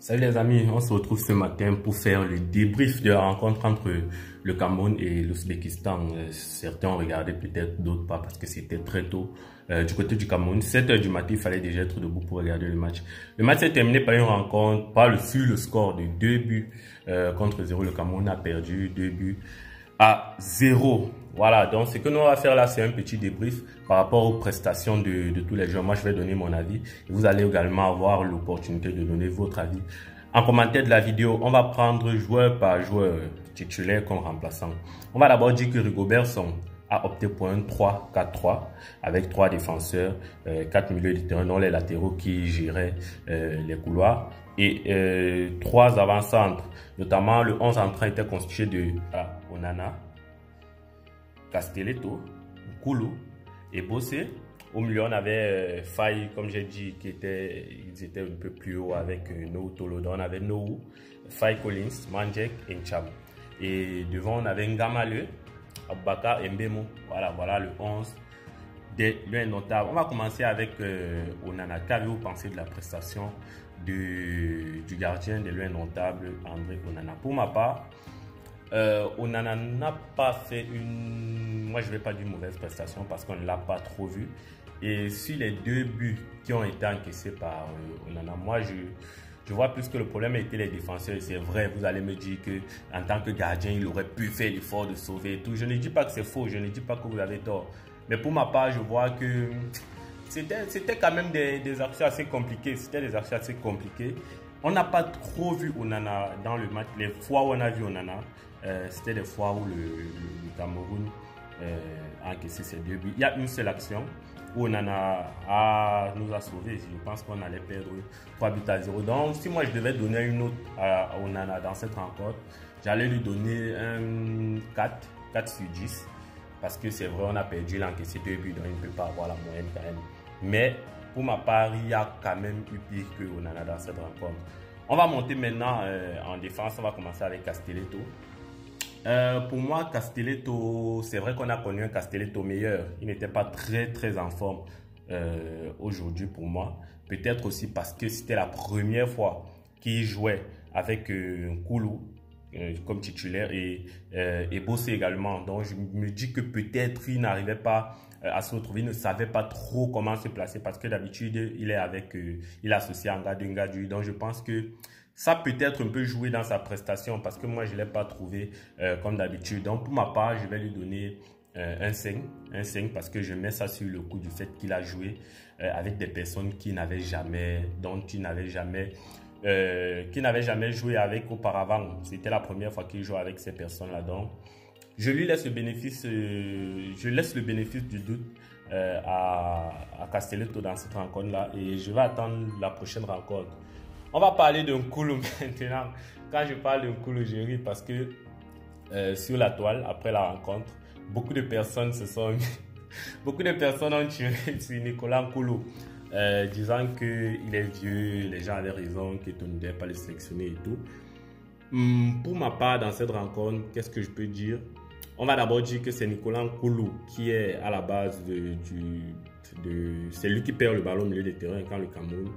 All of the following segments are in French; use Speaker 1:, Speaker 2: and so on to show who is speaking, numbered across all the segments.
Speaker 1: Salut les amis, on se retrouve ce matin pour faire le débrief de la rencontre entre le Cameroun et l'Ouzbékistan. Certains ont regardé, peut-être d'autres pas parce que c'était très tôt. Du côté du Cameroun, 7 h du matin, il fallait déjà être debout pour regarder le match. Le match s'est terminé par une rencontre, sur le score de 2 buts contre 0. Le Cameroun a perdu 2 buts à 0. Voilà, donc ce que nous on va faire là, c'est un petit débrief par rapport aux prestations de tous les joueurs. Moi, je vais donner mon avis et vous allez également avoir l'opportunité de donner votre avis. En commentaire de la vidéo, on va prendre joueur par joueur, titulaire comme remplaçant. On va d'abord dire que Rigobert Song a opté pour un 3-4-3 avec 3 défenseurs, 4 milieux de terrain, dont les latéraux qui géraient les couloirs et 3 avant-centres. Notamment, le 11 entrant était constitué de Onana, Castelletto, Nkulu et Bossé. Au milieu, on avait Faye, comme j'ai dit, ils étaient un peu plus haut avec Nohu Tolodo. On avait Nohu, Faye Collins, Mandjek et Ncham. Et devant, on avait Ngamale, Aboubakar et Mbemo. Voilà le 11 des l'un notable. On va commencer avec Onana. Qu'avez-vous pensé de la prestation du gardien de l'un notable, André Onana? Pour ma part, Onana n'a pas fait moi je ne vais pas dire mauvaise prestation parce qu'on ne l'a pas trop vu. Et sur les 2 buts qui ont été encaissés par Onana, moi je vois plus que le problème était les défenseurs. C'est vrai, vous allez me dire que en tant que gardien, il aurait pu faire l'effort de sauver et tout. Je ne dis pas que c'est faux, je ne dis pas que vous avez tort. Mais pour ma part, je vois que c'était quand même des actions assez compliquées. C'était des actions assez compliquées. On n'a pas trop vu Onana dans le match. Les fois où on a vu Onana, c'était des fois où le Cameroun a encaissé ses 2 buts. Il y a une seule action où Onana nous a sauvés. Je pense qu'on allait perdre 3 buts à 0. Donc, si moi je devais donner une note à Onana dans cette rencontre, j'allais lui donner un 4 sur 10. Parce que c'est vrai, on a perdu, il a encaissé 2 buts, donc il ne peut pas avoir la moyenne quand même. Mais pour ma part, il y a quand même eu pire que Onana dans cette rencontre. On va monter maintenant en défense. On va commencer avec Castelletto. Pour moi, Castelletto, c'est vrai qu'on a connu un Castelletto meilleur. Il n'était pas très en forme aujourd'hui pour moi. Peut-être aussi parce que c'était la première fois qu'il jouait avec Nkulu comme titulaire et Bossé également. Donc je me dis que peut-être il n'arrivait pas à se retrouver, il ne savait pas trop comment se placer parce que d'habitude il est associé à Ngadou. Donc je pense que ça peut être un peu joué dans sa prestation parce que moi je ne l'ai pas trouvé comme d'habitude. Donc pour ma part, je vais lui donner un 5 parce que je mets ça sur le coup du fait qu'il a joué avec des personnes dont il n'avait jamais joué avec auparavant. C'était la première fois qu'il joue avec ces personnes-là. Donc, je lui laisse le bénéfice, du doute à Castelletto dans cette rencontre-là et je vais attendre la prochaine rencontre. On va parler d'un Nkulu maintenant. Quand je parle d'un Nkulu, je ris parce que sur la toile, après la rencontre, beaucoup de personnes ont tiré sur Nicolas Nkulu. Disant qu'il est vieux, les gens avaient raison, qu'on ne devait pas le sélectionner et tout. Pour ma part, dans cette rencontre, qu'est-ce que je peux dire? On va d'abord dire que c'est Nicolas Nkulu qui est à la base c'est lui qui perd le ballon au milieu des terrains quand le Cameroun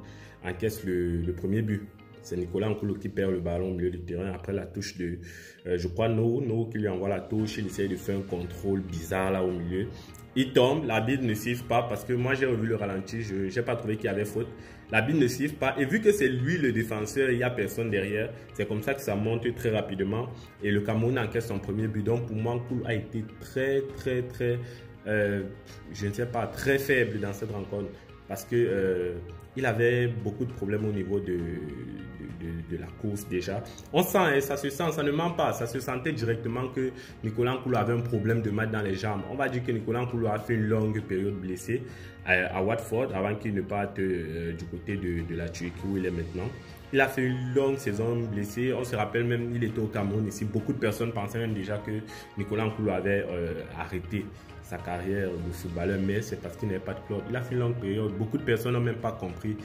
Speaker 1: encaisse le premier but. C'est Nicolas Nkulu qui perd le ballon au milieu du terrain après la touche de, je crois, Nohu qui lui envoie la touche. Il essaye de faire un contrôle bizarre là au milieu. Il tombe, l'arbitre ne siffle pas parce que moi j'ai revu le ralenti, je n'ai pas trouvé qu'il y avait faute. L'arbitre ne siffle pas et vu que c'est lui le défenseur, il n'y a personne derrière. C'est comme ça que ça monte très rapidement et le Cameroun encaisse son premier but. Donc pour moi, Nkulu a été très, je ne sais pas, très faible dans cette rencontre parce que il avait beaucoup de problèmes au niveau de la course déjà. On sent, ça se sent, ça ne ment pas. Ça se sentait directement que Nicolas Nkulu avait un problème de mal dans les jambes. On va dire que Nicolas Nkulu a fait une longue période blessé à Watford avant qu'il ne parte du côté de la Turquie où il est maintenant. Il a fait une longue saison blessé. On se rappelle même, il était au Cameroun ici. Beaucoup de personnes pensaient même déjà que Nicolas Nkulu avait arrêté sa carrière de footballeur, mais c'est parce qu'il n'avait pas de club. Il a fait une longue période. Beaucoup de personnes n'ont même pas compris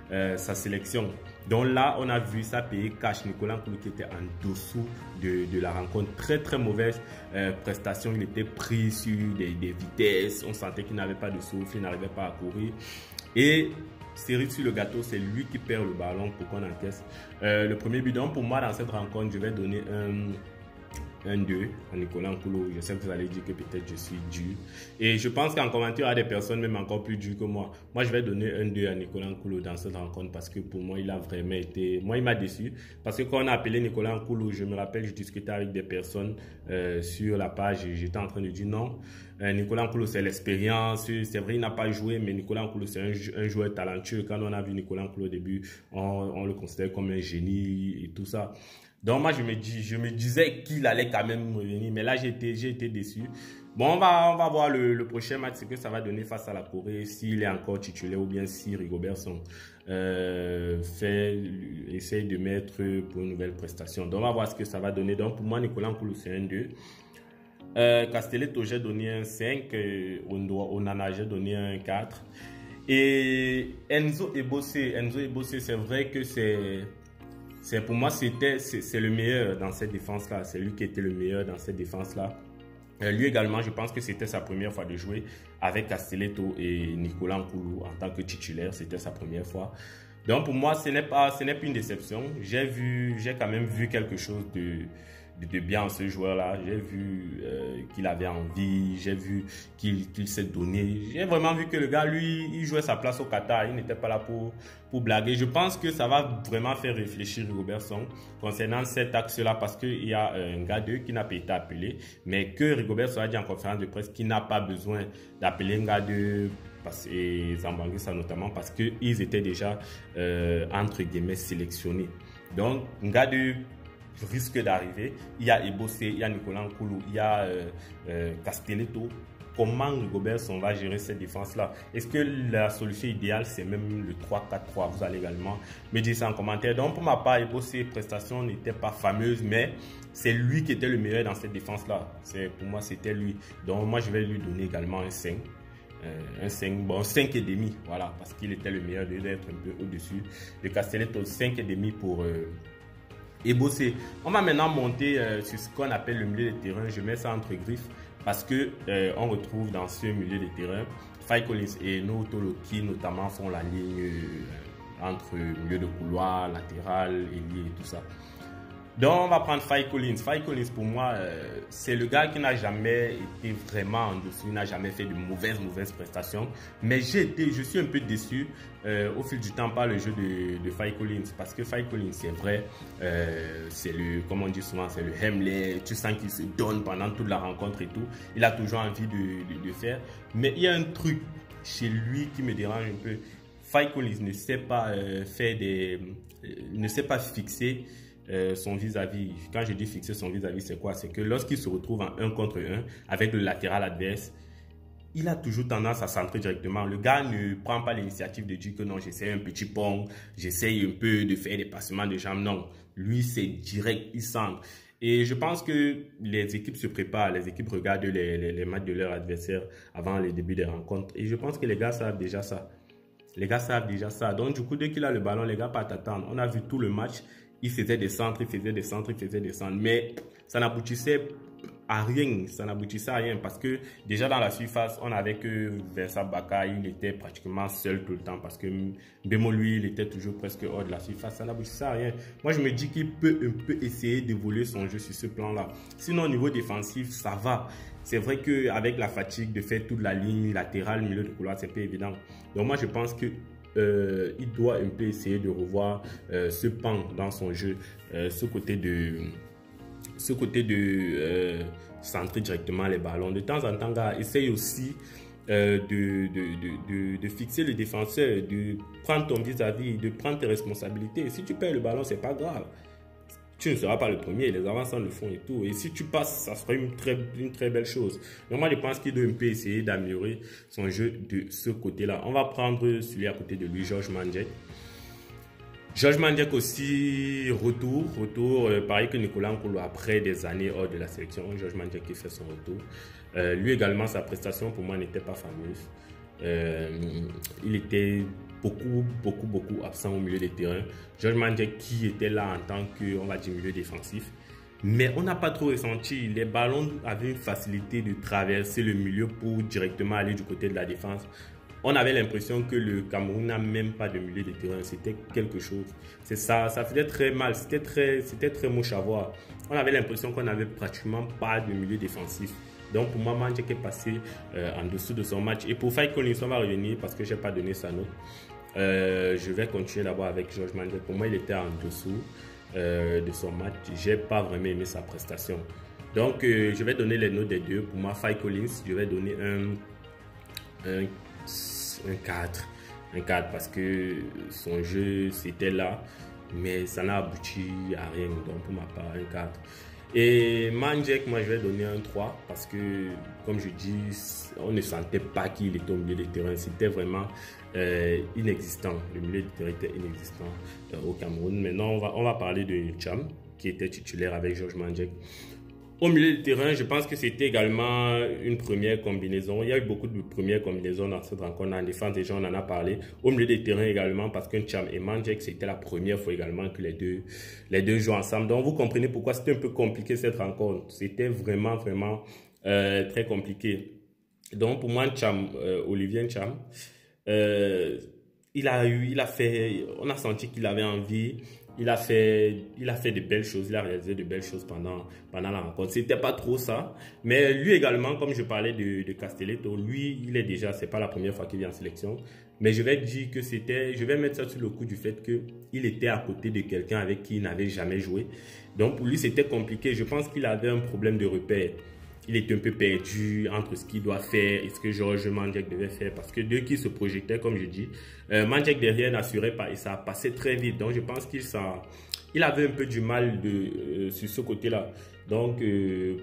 Speaker 1: sa sélection. Donc là, on a vu ça payer cash. Nicolas Nkulu qui était en dessous de la rencontre. Très mauvaise prestation. Il était pris sur des vitesses. On sentait qu'il n'avait pas de souffle, il n'arrivait pas à courir. Et cerise sur le gâteau, c'est lui qui perd le ballon pour qu'on encaisse le premier but. Donc pour moi, dans cette rencontre, je vais donner un 2 à Nicolas Nkoulou. Je sais que vous allez dire que peut-être je suis dur. Et je pense qu'en commentaire, il y a des personnes même encore plus dures que moi. Moi, je vais donner un 2 à Nicolas Nkoulou dans cette rencontre parce que pour moi, il a vraiment été... Moi, il m'a déçu. Parce que quand on a appelé Nicolas Nkoulou, je me rappelle, je discutais avec des personnes sur la page et j'étais en train de dire non. Nicolas Nkoulou, c'est l'expérience. C'est vrai, il n'a pas joué, mais Nicolas Nkoulou, c'est un joueur talentueux. Quand on a vu Nicolas Nkoulou au début, on le considère comme un génie et tout ça. Donc moi, je me disais qu'il allait quand même revenir, mais là, j'ai été déçu. Bon, on va voir le prochain match, ce que ça va donner face à la Corée, s'il est encore titulaire ou bien si Rigobertson essaye de mettre pour une nouvelle prestation. Donc on va voir ce que ça va donner. Donc pour moi, Nicolas Nkoulou, c'est un 2. Castelletto, j'ai donné un 5. Onana, j'ai donné un 4. Et Enzo Ebosse, c'est vrai que pour moi, c'est le meilleur dans cette défense-là. C'est lui qui était le meilleur dans cette défense-là. Lui également, je pense que c'était sa première fois de jouer avec Castelletto et Nicolas Nkoulou en tant que titulaire. C'était sa première fois. Donc pour moi, ce n'est pas une déception. J'ai quand même vu quelque chose de bien en ce joueur-là. J'ai vu qu'il avait envie, j'ai vu qu'il s'est donné. J'ai vraiment vu que le gars, lui, il jouait sa place au Qatar. Il n'était pas là pour blaguer. Je pense que ça va vraiment faire réfléchir Rigobertson concernant cet axe-là parce qu'il y a un gars d'eux qui n'a pas été appelé, mais que Rigobertson a dit en conférence de presse qu'il n'a pas besoin d'appeler un gars d'eux et Zambanguissa notamment parce qu'ils étaient déjà entre guillemets sélectionnés. Donc, un gars d'eux risque d'arriver. Il y a Ebosse, il y a Nicolas Nkoulou, il y a Castelletto. Comment Rigobertson va gérer cette défense-là? Est-ce que la solution idéale, c'est même le 3-4-3? Vous allez également me dire ça en commentaire. Donc, pour ma part, Ebosse, ses prestations n'étaient pas fameuses, mais c'est lui qui était le meilleur dans cette défense-là. Pour moi, c'était lui. Donc, moi, je vais lui donner également un 5. Un 5, bon 5,5, voilà, parce qu'il était le meilleur, il devait être un peu au-dessus de Castelletto. 5,5 pour Ebosse. On va maintenant monter sur ce qu'on appelle le milieu de terrain. Je mets ça entre griffes parce que on retrouve dans ce milieu de terrain Faye Collins et No Tolo qui notamment font la ligne entre milieu de couloir, latéral, ailier et tout ça. Donc on va prendre Faye Collins. Faye Collins pour moi c'est le gars qui n'a jamais été vraiment en dessous, il n'a jamais fait de mauvaises prestations. Mais je suis un peu déçu au fil du temps par le jeu de Faye Collins parce que Faye Collins c'est vrai, c'est le, comme on dit souvent, c'est le Hemley. Tu sens qu'il se donne pendant toute la rencontre et tout. Il a toujours envie de faire. Mais il y a un truc chez lui qui me dérange un peu. Faye Collins ne sait pas ne sait pas fixer son vis-à-vis. Quand je dis fixer son vis-à-vis, c'est quoi? C'est que lorsqu'il se retrouve en 1 contre 1 avec le latéral adverse, il a toujours tendance à centrer directement. Le gars ne prend pas l'initiative de dire que non, j'essaie un petit pont, j'essaie un peu de faire des passements de jambes. Non, lui c'est direct, il centre. Et je pense que les équipes se préparent, les équipes regardent les matchs de leur adversaire avant les débuts des rencontres. Et je pense que les gars savent déjà ça. Les gars savent déjà ça. Donc du coup, dès qu'il a le ballon, les gars partent attendre. On a vu tout le match. Il faisait des centres, il faisait des centres, il faisait des centres. Mais ça n'aboutissait à rien. Ça n'aboutissait à rien parce que déjà dans la surface, on avait que Vincent Baka, il était pratiquement seul tout le temps parce que Mbemo, lui, il était toujours presque hors de la surface. Ça n'aboutissait à rien. Moi, je me dis qu'il peut un peu essayer d'évoluer son jeu sur ce plan-là. Sinon, au niveau défensif, ça va. C'est vrai qu'avec la fatigue de faire toute la ligne latérale, milieu de couloir, c'est pas évident. Donc moi, je pense que il doit un peu essayer de revoir ce pan dans son jeu, ce côté de centrer directement les ballons. De temps en temps, gars, essaye aussi de fixer le défenseur, de prendre ton vis-à-vis, de prendre tes responsabilités. Et si tu perds le ballon, c'est pas grave. Tu ne seras pas le premier, les avançants le font et tout. Et si tu passes, ça sera une très belle chose. Donc moi, je pense qu'il doit un peu essayer d'améliorer son jeu de ce côté-là. On va prendre celui à côté de lui, Georges Mandjek. Georges Mandjek aussi, retour, pareil que Nicolas Nkoulou après des années hors de la sélection. Georges Mandjek qui fait son retour. Lui également, sa prestation pour moi n'était pas fameuse. Il était beaucoup absent au milieu des terrains. Georges Mandjek qui était là en tant que, on va dire, milieu défensif. Mais on n'a pas trop ressenti. Les ballons avaient une facilité de traverser le milieu pour directement aller du côté de la défense. On avait l'impression que le Cameroun n'a même pas de milieu de terrain. C'était quelque chose. C'est ça, ça faisait très mal. C'était très moche à voir. On avait l'impression qu'on n'avait pratiquement pas de milieu défensif. Donc pour moi, Mandjek est passé en dessous de son match. Et pour Faye Collins, on va revenir parce que je n'ai pas donné sa note. Je vais continuer d'abord avec Georges Mandjek. Pour moi, il était en dessous de son match. Je n'ai pas vraiment aimé sa prestation. Donc je vais donner les notes des deux. Pour moi, Faye Collins, je vais donner un 4. Un 4 parce que son jeu, c'était là. Mais ça n'a abouti à rien. Donc pour ma part, un 4. Et Mandjek, moi je vais donner un 3 parce que, comme je dis, on ne sentait pas qu'il était au milieu du terrain. C'était vraiment inexistant. Le milieu du terrain était inexistant au Cameroun. Maintenant, on va parler de Cham, qui était titulaire avec Georges Mandjek. Au milieu du terrain, je pense que c'était également une première combinaison. Il y a eu beaucoup de premières combinaisons dans cette rencontre. En défense, déjà, on en a parlé. Au milieu du terrain également, parce que Cham et Mandjek, c'était la première fois également que les deux jouent ensemble. Donc, vous comprenez pourquoi c'était un peu compliqué cette rencontre. C'était vraiment très compliqué. Donc, pour moi, Cham, Olivier Cham, on a senti qu'il avait envie. Il a fait de belles choses, il a réalisé de belles choses pendant la rencontre. C'était pas trop ça, mais lui également, comme je parlais de Castelletto, lui, c'est pas la première fois qu'il vient en sélection, mais je vais dire que je vais mettre ça sur le coup du fait qu'il était à côté de quelqu'un avec qui il n'avait jamais joué. Donc pour lui, c'était compliqué. Je pense qu'il avait un problème de repère. Il était un peu perdu entre ce qu'il doit faire et ce que Georges Mandjek devait faire parce que deux qui se projetaient, comme je dis, Mandjek derrière n'assurait pas et ça passait très vite. Donc je pense qu'il avait un peu du mal sur ce côté-là. Donc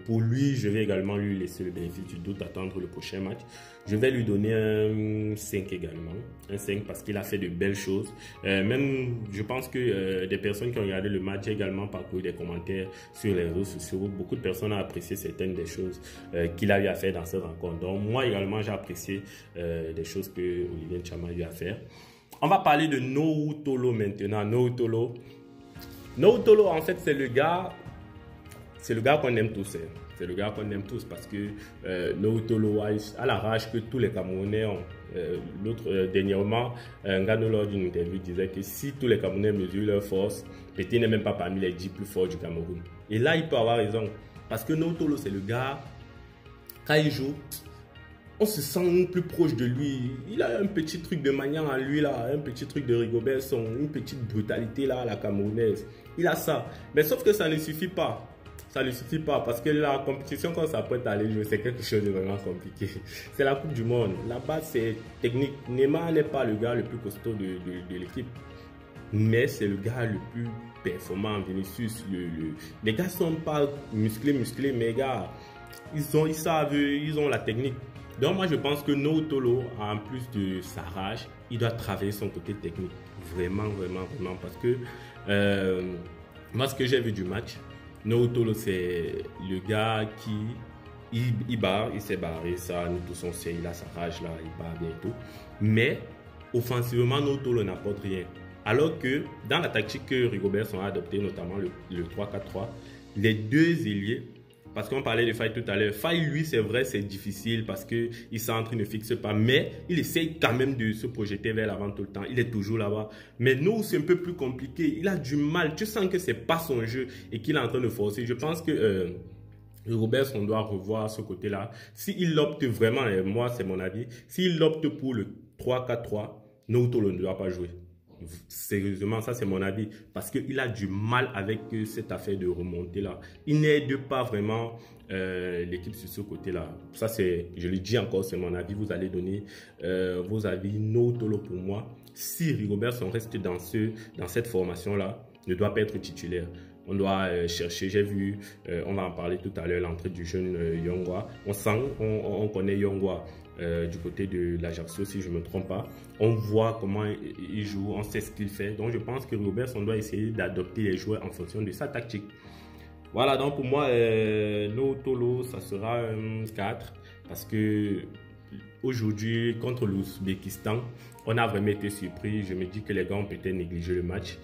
Speaker 1: pour lui, je vais également lui laisser le bénéfice du doute, attendre le prochain match. Je vais lui donner un 5 également. Un 5 parce qu'il a fait de belles choses. Même, je pense que des personnes qui ont regardé le match, j'ai également parcouru des commentaires sur les réseaux sociaux. Beaucoup de personnes ont apprécié certaines des choses qu'il a eu à faire dans cette rencontre. Donc moi également, j'ai apprécié des choses que Olivier Cham a eu à faire. On va parler de Nohou Tolo maintenant. Nohou Tolo, en fait, c'est le gars qu'on aime tous. C'est le gars qu'on aime tous parce que Nohou Tolo a la rage que tous les Camerounais ont. Dernièrement, Ngano lors d'une interview disait que si tous les Camerounais mesurent leur force, Pété n'est même pas parmi les 10 plus forts du Cameroun. Et là, il peut avoir raison. Parce que Nohou Tolo, c'est le gars, quand il joue, on se sent plus proche de lui. Il a un petit truc de manière en lui là, un petit truc de Rigobert Song, une petite brutalité là à la camerounaise. Il a ça. Mais sauf que ça ne suffit pas. Ça ne suffit pas parce que la compétition quand ça peut aller jouer, c'est quelque chose de vraiment compliqué. C'est la Coupe du Monde. Là-bas, c'est technique. Neymar n'est pas le gars le plus costaud de l'équipe. Mais c'est le gars le plus performant, Vinicius. Les gars sont pas musclés, mais les gars, ils savent, ils ont la technique. Donc moi je pense que Nohou Tolo, en plus de sa rage, il doit travailler son côté technique. Vraiment. Parce que moi ce que j'ai vu du match, Nohou Tolo c'est le gars qui il s'est barré, ça nous tous on sait, il a sa rage là, il barre bien et tout. Mais offensivement Nohou Tolo n'apporte rien. Alors que dans la tactique que Rigobert a adoptée, notamment le 3-4-3, les deux ailiers, parce qu'on parlait de Faye tout à l'heure. Faye, lui, c'est vrai, c'est difficile parce qu'il centre, il ne fixe pas. Mais il essaye quand même de se projeter vers l'avant tout le temps. Il est toujours là-bas. Mais nous, c'est un peu plus compliqué. Il a du mal. Tu sens que ce n'est pas son jeu et qu'il est en train de forcer. Je pense que Robert, on doit revoir ce côté-là. S'il opte vraiment, et moi, c'est mon avis, s'il opte pour le 3-4-3, Nohou Tolo ne doit pas jouer. Sérieusement, ça c'est mon avis parce qu'il a du mal avec cette affaire de remonter là. Il n'aide pas vraiment l'équipe sur ce côté là. Ça c'est, je le dis encore, c'est mon avis. Vous allez donner vos avis. Nohou Tolo pour moi, si Rigobert reste dans cette formation là, ne doit pas être titulaire. On doit chercher, j'ai vu, on va en parler tout à l'heure, l'entrée du jeune Yongwa. On connaît Yongwa du côté de l'Ajaccio, si je ne me trompe pas. On voit comment il joue, on sait ce qu'il fait. Donc je pense que Rigobert doit essayer d'adopter les joueurs en fonction de sa tactique. Voilà, donc pour moi, Nohou Tolo, ça sera 4. Parce que aujourd'hui, contre l'Ouzbékistan, on a vraiment été surpris. Je me dis que les gars ont peut-être négligé le match.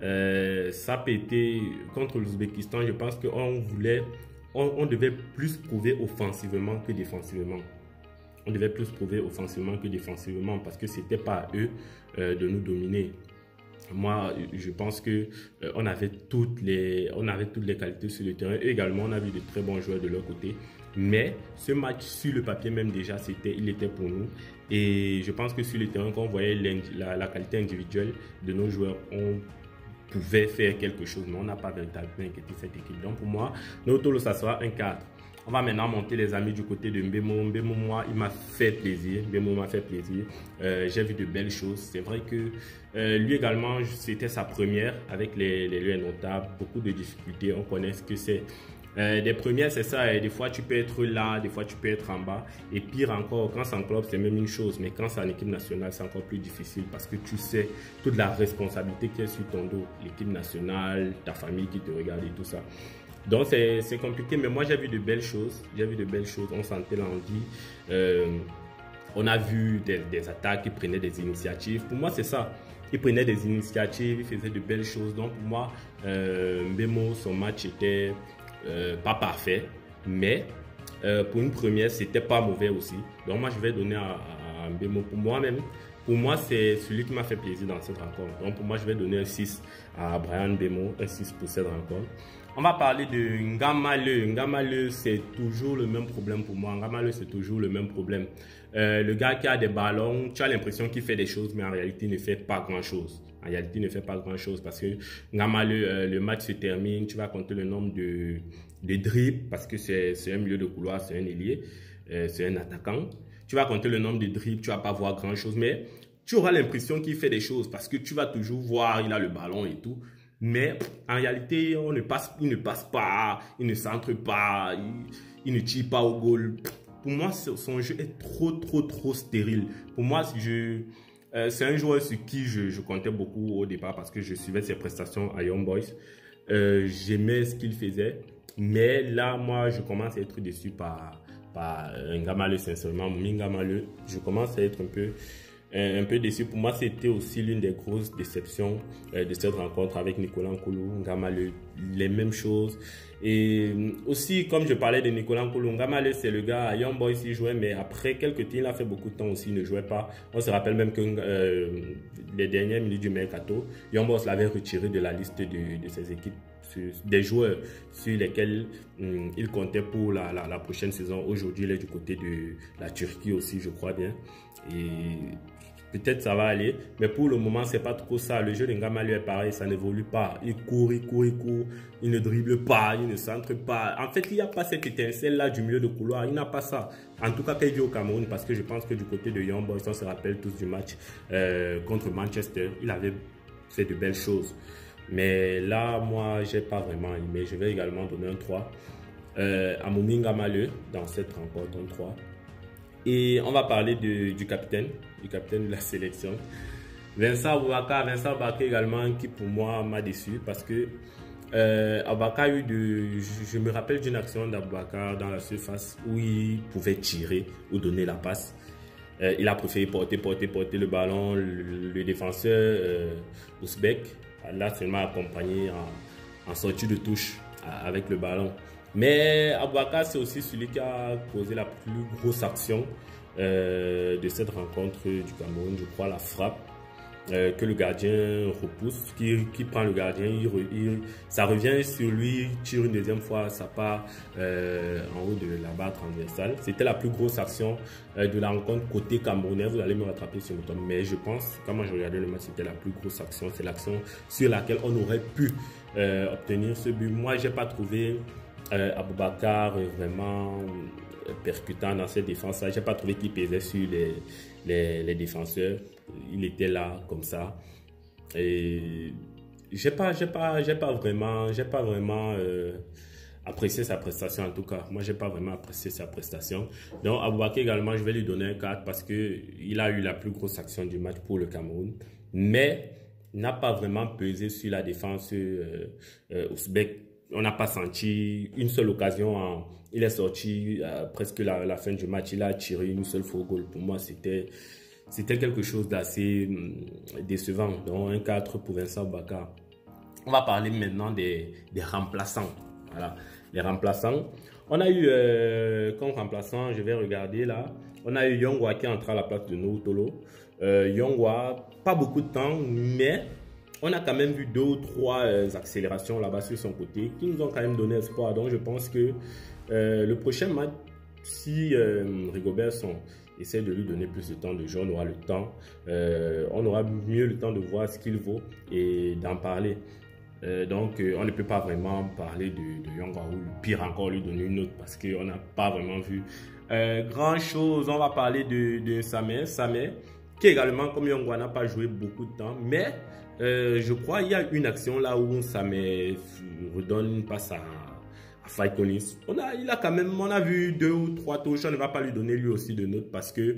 Speaker 1: Ça a pété contre l'Ouzbékistan. Je pense qu'on devait plus prouver offensivement que défensivement. On devait plus prouver offensivement que défensivement parce que c'était pas à eux de nous dominer. Moi, je pense que on avait toutes les qualités sur le terrain. Et également, on a vu de très bons joueurs de leur côté. Mais ce match, sur le papier même déjà, il était pour nous. Et je pense que sur le terrain, quand on voyait la qualité individuelle de nos joueurs, on pouvait faire quelque chose. Mais on n'a pas véritablement inquiété cette équipe. Donc pour moi, notre Tolo, ça sera un 4. On va maintenant monter les amis du côté de Mbemo. Mbemo, moi, il m'a fait plaisir. Mbemo m'a fait plaisir. J'ai vu de belles choses. C'est vrai que lui également, c'était sa première avec les lieux notables. Beaucoup de difficultés. On connaît ce que c'est. Des premières, c'est ça. Des fois, tu peux être là, des fois, tu peux être en bas. Et pire encore, quand c'est en club, c'est même une chose. Mais quand c'est en équipe nationale, c'est encore plus difficile parce que tu sais toute la responsabilité qui est sur ton dos. L'équipe nationale, ta famille qui te regarde et tout ça. Donc c'est compliqué, mais moi j'ai vu de belles choses. J'ai vu de belles choses. On sentait l'envie. On a vu des attaques qui prenaient des initiatives. Pour moi, c'est ça. Il prenait des initiatives, il faisait de belles choses. Donc pour moi, Mbemo, son match était pas parfait, mais pour une première, c'était pas mauvais aussi. Donc moi, je vais donner à Mbemo pour moi-même. Pour moi, c'est celui qui m'a fait plaisir dans cette rencontre. Donc pour moi, je vais donner un 6 à Bryan Mbemo, un 6 pour cette rencontre. On va parler de Ngamale. Ngamale, c'est toujours le même problème pour moi. Ngamale, c'est toujours le même problème. Le gars qui a des ballons, tu as l'impression qu'il fait des choses, mais en réalité, il ne fait pas grand-chose. En réalité, il ne fait pas grand-chose parce que Ngamale, le match se termine, tu vas compter le nombre de dribbles parce que c'est un milieu de couloir, c'est un ailier, c'est un attaquant. Tu vas compter le nombre de dribbles, tu vas pas voir grand-chose, mais tu auras l'impression qu'il fait des choses parce que tu vas toujours voir, il a le ballon et tout. Mais en réalité, il ne passe pas, il ne centre pas, il ne tire pas au goal. Pour moi, son jeu est trop stérile. Pour moi, c'est un joueur sur qui je comptais beaucoup au départ parce que je suivais ses prestations à Young Boys. J'aimais ce qu'il faisait. Mais là, moi, je commence à être déçu par Ngamale, sincèrement. Ngamale, je commence à être un peu déçu. Pour moi, c'était aussi l'une des grosses déceptions de cette rencontre avec Nicolas Nkoulou. Ngamale, les mêmes choses. Et aussi, comme je parlais de Nicolas Nkoulou, Ngamale, c'est le gars à Young Boys, il jouait, mais après quelques temps, il a fait beaucoup de temps aussi, il ne jouait pas. On se rappelle même que les dernières minutes du mercato, Young Boys l'avait retiré de la liste de ses équipes, des joueurs sur lesquels il comptait pour la prochaine saison. Aujourd'hui, il est du côté de la Turquie aussi, je crois bien. Et peut-être ça va aller, mais pour le moment, c'est pas trop ça. Le jeu de Ngamale est pareil, ça n'évolue pas. Il court, il ne dribble pas, il ne centre pas. En fait, il n'y a pas cette étincelle-là du milieu de couloir, il n'a pas ça. En tout cas, quand il vit au Cameroun, parce que je pense que du côté de Young Boys, on se rappelle tous du match contre Manchester, il avait fait de belles choses. Mais là, moi, j'ai pas vraiment aimé. Je vais également donner un 3 à Moumi Ngamale dans cette rencontre, un 3. Et on va parler du capitaine de la sélection, Vincent Aboubakar. Vincent Aboubakar également, qui pour moi m'a déçu parce que Aboubakar a eu je me rappelle d'une action d'Aboubakar dans la surface où il pouvait tirer ou donner la passe. Il a préféré porter le ballon. Le défenseur ouzbek l'a seulement accompagné en sortie de touche avec le ballon. Mais Aboubakar, c'est aussi celui qui a causé la plus grosse action de cette rencontre du Cameroun, je crois, la frappe que le gardien repousse, qui prend le gardien, ça revient sur lui, il tire une deuxième fois, ça part en haut de la barre transversale. C'était la plus grosse action de la rencontre côté camerounais. Vous allez me rattraper sur le temps, mais je pense, quand moi je regardais le match, c'était la plus grosse action. C'est l'action sur laquelle on aurait pu obtenir ce but. Moi, j'ai pas trouvé Aboubakar vraiment percutant dans cette défense-là. J'ai pas trouvé qu'il pesait sur les défenseurs. Il était là comme ça. Et j'ai pas vraiment apprécié sa prestation. En tout cas, moi j'ai pas vraiment apprécié sa prestation. Donc Aboubakar également, je vais lui donner un 4 parce que il a eu la plus grosse action du match pour le Cameroun, mais n'a pas vraiment pesé sur la défense ouzbek. On n'a pas senti une seule occasion. Il est sorti presque la fin du match. Il a tiré une seule fois au goal. Pour moi, c'était quelque chose d'assez décevant. Donc, un 4 pour Vincent Aboubakar. On va parler maintenant des remplaçants. Voilà, les remplaçants. On a eu comme remplaçant, je vais regarder là, on a eu Yongwa qui est entré à la place de No Tolo. Yongwa, pas beaucoup de temps, mais on a quand même vu 2 ou 3 accélérations là-bas sur son côté qui nous ont quand même donné espoir. Donc je pense que le prochain match, si Rigobertson essaie de lui donner plus de temps de jeu, on aura le temps, on aura mieux le temps de voir ce qu'il vaut et d'en parler. Donc on ne peut pas vraiment parler de Yongwa ou pire encore lui donner une note parce qu'on n'a pas vraiment vu grand chose. On va parler de Samé, qui également comme Yongwa n'a pas joué beaucoup de temps, mais je crois qu'il y a une action là où Samé redonne une passe à Faye Collins. On a vu 2 ou 3 touches. On ne va pas lui donner lui aussi de notes parce que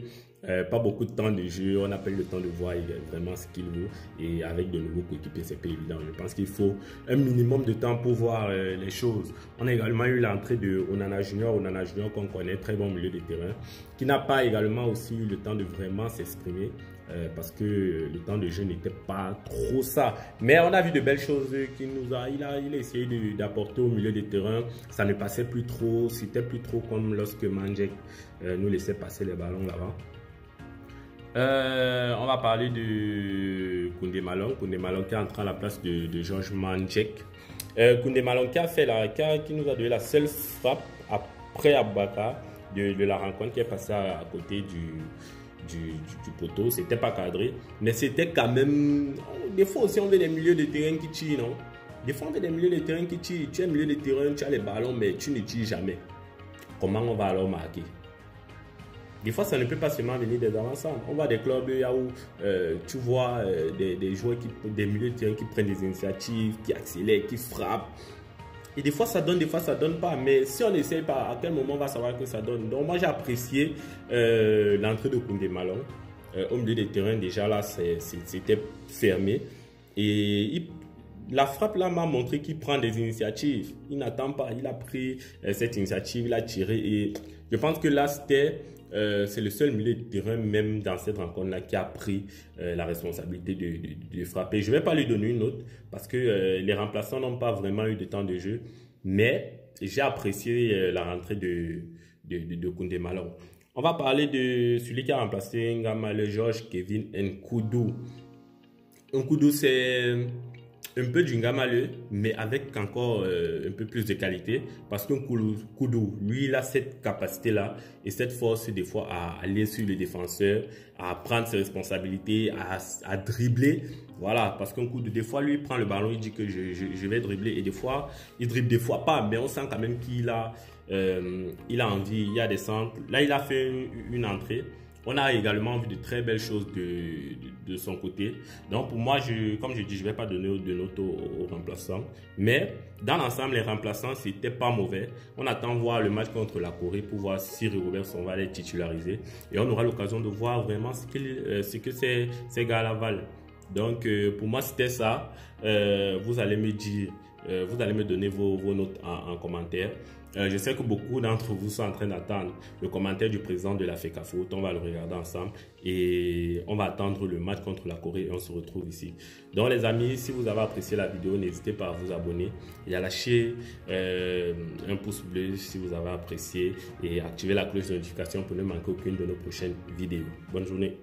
Speaker 1: pas beaucoup de temps de jeu. On n'a pas eu le temps de voir vraiment ce qu'il veut. Et avec de nouveaux coéquipiers, c'est pas évident. Je pense qu'il faut un minimum de temps pour voir les choses. On a également eu l'entrée de Onana Junior. Onana Junior qu'on connaît, très bon milieu de terrain, qui n'a pas également aussi eu le temps de vraiment s'exprimer. Parce que le temps de jeu n'était pas trop ça. Mais on a vu de belles choses qu'il nous a. Il a essayé d'apporter au milieu de terrain. Ça ne passait plus trop. C'était plus trop comme lorsque Mandjek nous laissait passer les ballons là-bas. On va parler de Koundé Malong. Koundé Malong qui est entré à la place de Georges Mandjek. Koundé Malong qui nous a donné la seule frappe après Abaka de la rencontre, qui est passée à côté du poteau. C'était pas cadré, mais c'était quand même. Des fois aussi on veut des milieux de terrain qui tirent, non? Des fois on veut des milieux de terrain qui tirent. Tu es milieu de terrain, tu as les ballons, mais tu ne tires jamais. Comment on va alors marquer? Des fois ça ne peut pas seulement venir des avant-centres. On voit des clubs où tu vois des joueurs des milieux de terrain qui prennent des initiatives, qui accélèrent, qui frappent. Et des fois ça donne, des fois ça donne pas. Mais si on n'essaye pas, à quel moment on va savoir que ça donne? Donc moi j'ai apprécié l'entrée de Koundé Malong. Au milieu des terrains, déjà là, c'était fermé. Et la frappe là m'a montré qu'il prend des initiatives. Il n'attend pas, il a pris cette initiative, il a tiré. Et je pense que là, c'est le seul milieu de terrain, même dans cette rencontre-là, qui a pris la responsabilité de frapper. Je ne vais pas lui donner une note parce que les remplaçants n'ont pas vraiment eu de temps de jeu. Mais j'ai apprécié la rentrée de Koundé Malong. On va parler de celui qui a remplacé Ngama, le Georges Kevin Nkoudou. Nkoudou, c'est un peu du Ngamaleu, mais avec encore un peu plus de qualité. Parce que Nkoudou, lui, il a cette capacité-là et cette force, des fois, à aller sur le défenseur, à prendre ses responsabilités, à dribbler. Voilà, parce qu'un Nkoudou, des fois, lui, il prend le ballon, il dit que je vais dribbler. Et des fois, il dribble, des fois pas. Mais on sent quand même qu'il a envie, il y a des centres. Là, il a fait une entrée. On a également vu de très belles choses de son côté. Donc pour moi, comme je dis, je ne vais pas donner de notes aux remplaçants. Mais dans l'ensemble, les remplaçants, c'était pas mauvais. On attend voir le match contre la Corée pour voir si Rigobertson va les titulariser. Et on aura l'occasion de voir vraiment ce que ces gars-là valent. Donc pour moi, c'était ça. Vous allez me dire, vous allez me donner vos notes en commentaire. Je sais que beaucoup d'entre vous sont en train d'attendre le commentaire du président de la FECAFOOT. On va le regarder ensemble et on va attendre le match contre la Corée et on se retrouve ici. Donc les amis, si vous avez apprécié la vidéo, n'hésitez pas à vous abonner et à lâcher un pouce bleu si vous avez apprécié et activer la cloche de notification pour ne manquer aucune de nos prochaines vidéos. Bonne journée.